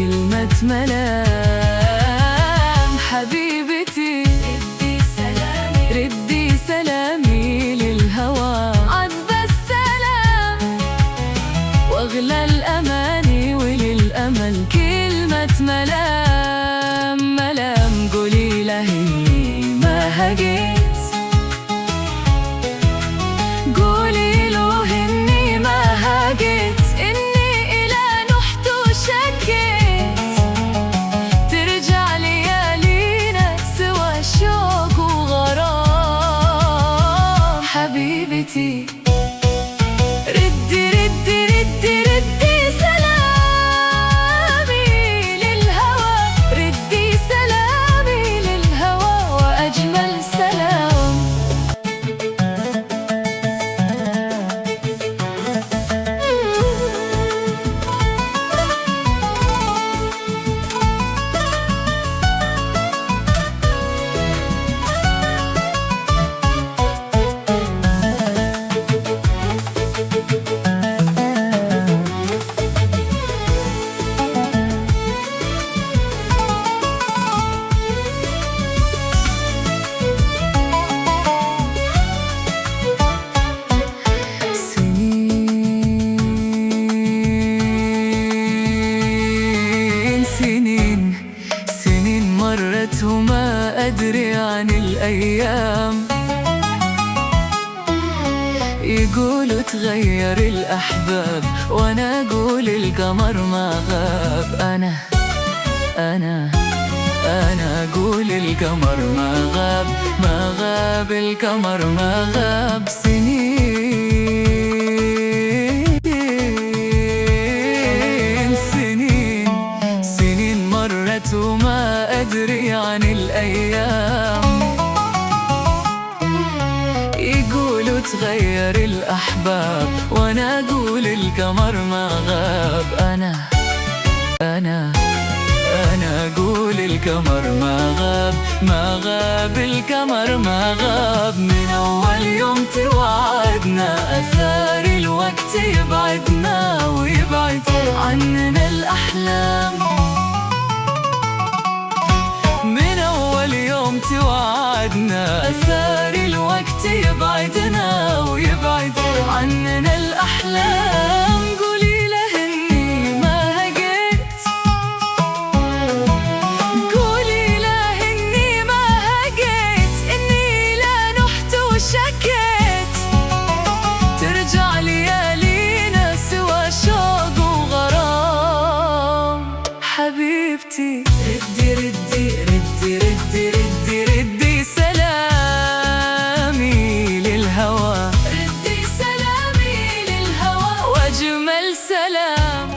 كلمة ملام. حبيبتي ردي سلامي للهوى، عذب السلام واغلى الاماني وللامل كلمة ملام. ملام قولي له اني ما هجيت، قولي له اني ما هجيت، اني الى نحت وشكيت، ترجع ليالينا سوى شوق وغرام. حبيبتي ردي ردي ردي ردي سلامي للهوى، ردي سلامي للهوى وأجمل سلام. سنين مرت وما أدري عن الأيام، يقولوا تغير الأحباب وأنا أقول القمر ما غاب. أنا أقول القمر ما غاب، ما غاب القمر ما غاب. سنين مرت وما أدري عن الأيام، يقولوا تغير الأحباب وأنا أقول القمر ما غاب. أنا أقول القمر ما غاب، ما غاب القمر ما غاب. من أول يوم توعدنا أثار الوقت يبعدنا ويبعد عننا الأحلام. من أول يوم توعدنا أثار الوقت يبعدنا ويبعد عننا الأحلام. قولي له إني ما هجيت، قولي له إني ما هجيت، إني لا نحت وشكيت، ترجع ليالينا سوى شوق وغرام. حبيبتي ردي ردي ردي ردي ردي ردي سلامي للهوى، ردي سلامي للهوى وأجمل سلام.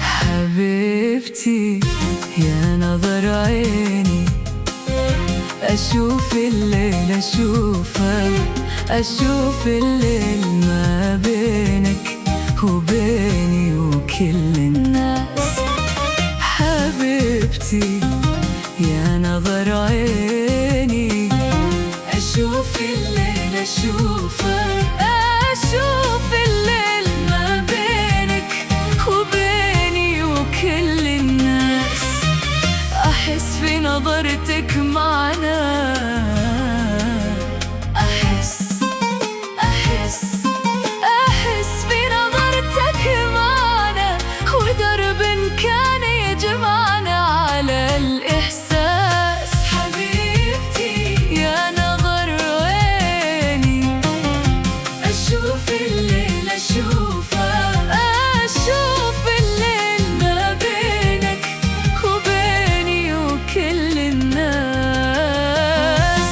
حبيبتي يا نظر عيني، أشوف الليل أشوف الليل ما بينك وبيني وكل الناس. حبيبتي يا نظر عيني، أشوف الليل أشوف الليل ما بينك وبيني وكل الناس. أحس في نظرتك معنا، أحس في نظرتك معنا، ودرب كان يجمعنا على الإحساس. حبيبتي يا نظر عيني، أشوف الليل أشوف الليل ما بينك وبيني وكل الناس.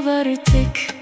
نظرتك